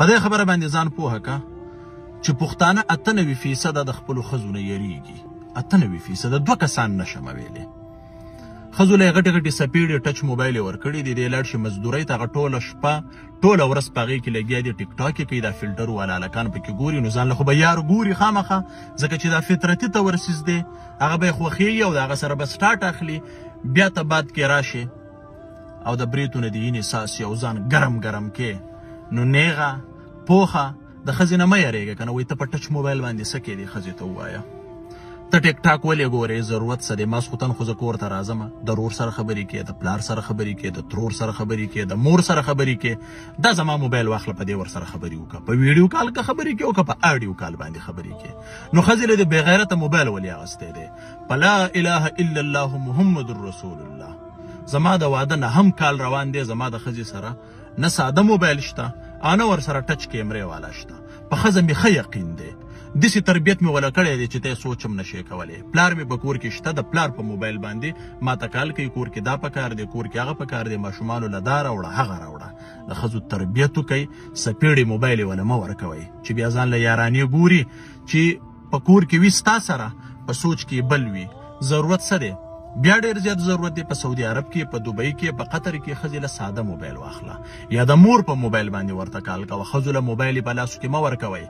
په دې خبره باندې ځان پوهه کا چې پښتانه 98% د خپلو ښځو نه یریږي. 98% 2 کسان نشم ویلی. ښځو له یې غټې غټې سپېړې ټچ موبایل یې ورکړي دي. دی لاړ شي مزدورۍ ته هغه ټوله شپه ټوله ورځ په هغې کې لګیا دي ټیک ټاک یې کوي. دا فلټر والا هلکان پکې ګوري نو ځان له خو به یار ګوري خامخا ځکه چې دا فطرتي تورسیز دی هغه به یې خوښېږي او د هغه سره به سټاټ اخلي بیا ته باد کې راشي او د بریتونه د وینې ساسي او ځان ګرم ګرم کې نو نیغه پوخه د ښځې نه مه یارېږه که نه وایي ته په ټچ موبایل باندې څه کې دي ښځې ته ووایه ته ټیک ټاک ولې ګورې ضرورت څه دی ماسخوتن خو زه کور ته راځمه د رور سره خبرې کې د پلار سره خبرې کې د ترور سره خبرې کې د مور سره خبرې کې دا زما موبایل واخله په دې ورسره خبرې وکړه په ویډیو کال کې خبرې کې وکړه په اډیو کال باندې خبرې کې نو ښځې له د بېغیرته موبایل ولې اخیستی دی په لا اله الا الله محمد رسول الله زما د واده نه هم کال روان دی زما د ښځې سره نه ساده موبایل شته او نه ورسره ټچ کیمرې والا شته په ښځه مې ښه یقین دی داسې تربیت مې وله کړی دی چې ته یې سوچ هم نشې کولی پلار مې په کور کې شته د پلار په موبایل باندې ما ته کال کوي کور کې دا پکار دی کور کې هغه پکار دی ماشومانو له دا راوړه هغه راوړه د ښځو تربیت وکئ سپېړې موبایل یې ونه مه ورکوئ چې بیا ځان له یارانې ګوري چې په کور کې وي ستا سره په سوچ کې بل وي ضرورت څه دی بیا ډېر زیات ضرورت دی په سعودي عرب کې په دوبۍ کې په قطر کې ښځې له ساده موبایل واخله یا د مور په موبایل باندې ورته کال کوه ښځو له موبایل یې په لاسو کې مه ورکوئ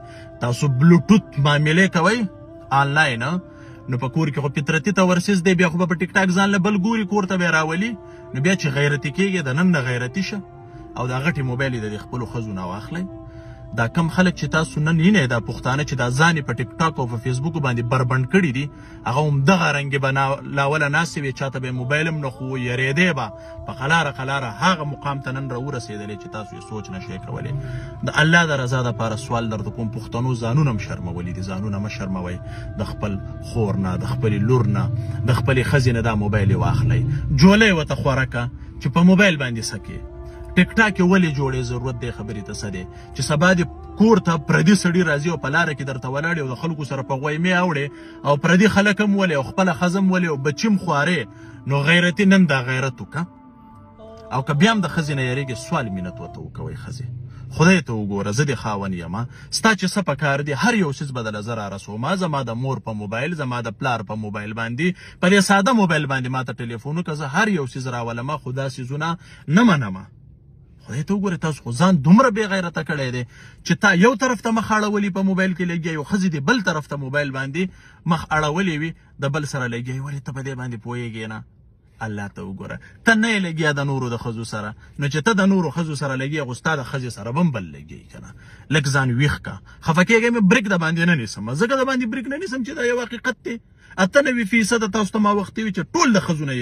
تاسو بلوټوت معاملې کوئ آنلاین نو په کور کې خو فطرتي تورسیز دی بیا خو به په ټیک ټاک ځان له بل ګوري کور ته به یې راولي نو بیا چې غیرتي کېږي د نن نه غیرتي شه او دا غټې موبایل یې د خپلو ښځو نه واخلئ دا کم خلک چې تاسو نن وینئ دا پښتانه چې دا ځان یې په ټیک ټاک او په فیسبوک باندې بربنډ کړي دي هغه همدغه رنګې به لاوله ناستې وي چاته به یې موبایل هم نه خو یېرېدی به په قلاره قلاره هغه مقام ته نن راورسېدلی چې تاسو یې سوچ نشئ کولی د الله د رضا دپاره سوال درته کوم پښتنو ځانونه هم شرمولي دي ځانونه مه شرموئ د خپل خور نه د خپلې لور نه د خپلې ښځې نه دا موبایل یې واخلئ جوله یې ورته خوره که چې په موبایل باندې څه کې ټیک ټاک یې ولې جوړې ضرورت دی خبرې ته څه دی چې سبا دې کور ته پردي سړي راځي او په لاره کې درته ولاړې او د خلکو سره په غویمې اوړې او پردي خلک هم ولې او خپله ښځه هم ولې او بچي هم خوارې نو غیرتي نن دا غیرت وکړه او که بیا هم د ښځې نه یېرېږې سوال مینت ورته وکوئ ښځې خدای ته وګوره زه دې خاوند یمه ستا چې څه پکار دي هر یو څیز به دله زه رارسومه زما د مور په موبایل زما د پلار په موبایل باندې په دې ساده موبایل باندې ما ته ټلیفون وکړه زه هر یو څیز راولمه خو دا څیزونه نه منمه خدای ته وګورئ تاسو خو ځان دومره بې غیرته کړی دی چې تا یو طرف ته مخ اړولي په موبایل کې لګیا یو ښځې دې بل طرف ته موبایل باندې مخ اړولې وي د بل سره لګیا ولې ته په دې باندې پوهېږې نه الله ته وګوره ته نه یې لګیا د نورو د ښځو سره نو چې ته د نورو ښځو سره لګیا خو ستا د ښځې سره به هم بل لګیږي که نه لږ ځان ویښ که خفه کېږی مې بریک د باندې نه نیسم ځکه د باندې بریک نه نیسم چې دا یو حقیقت دی 98% تاسو ته ما وختي وي چې ټول د ښځو نه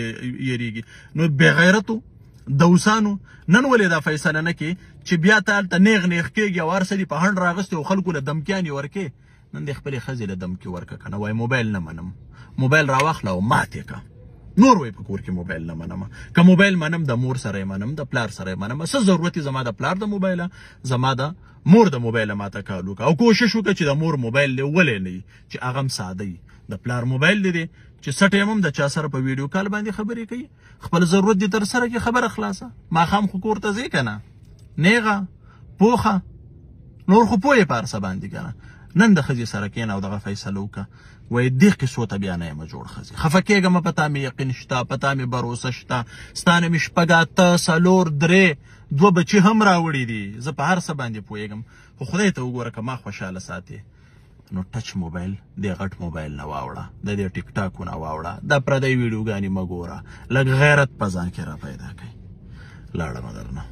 یېرېږي نو بې غیرتو دوسانو نن ولې دا فیصله نه کې چې بیا ته هلته نیغ نیغ کېږي او هر څه دې په هنډ راغستې او خلکو له دمکیانې ورکې نن دې خپلې ښځې له دمکې ورکه که نه وایي موبایل نه منم موبایل راواخله او ماتې که نور وایي په کور کې موبایل نه منم که موبایل منم د مور سره یې منم د پلار سره یې منم څه ضرورت یې زما د پلار د موبایله زما د مور د موبایله ماته کال وکړه او کوشش وکړه چې د مور موبایل دې ولې نه وي چې هغه هم ساده وي د پلار موبایل دی چې څه ټایم هم د چا سره په ویډیو کال باندې خبرې کوي خپل ضرورت دې تر سره کې خبره خلاصه ماښام خو کور ته ځې که نه نیغه پوخه نور خو پوهې په هر څه باندې که نه نن د ښځې سره کښېنه او دغه فیصله وکړه وایي دې قصو ته بیا نه یم جوړ ښځې خفه کېږم په تا مې یقین شته په تا مې بروسه شته ستا نه مې شپږ اته څلور درې 2 بچي هم راوړي دي زه په هر څه باندې پوهېږم خو خدای ته وګوره که ما خوشحاله ساتې نو ټچ موبایل دې غټ موبایل نه واوړه د دې ټیک ټاکونه واوړه دا پردی ویډیوګانې مه ګوره لږ غیرت په ځان کې را پیدا کوي لاړم درنه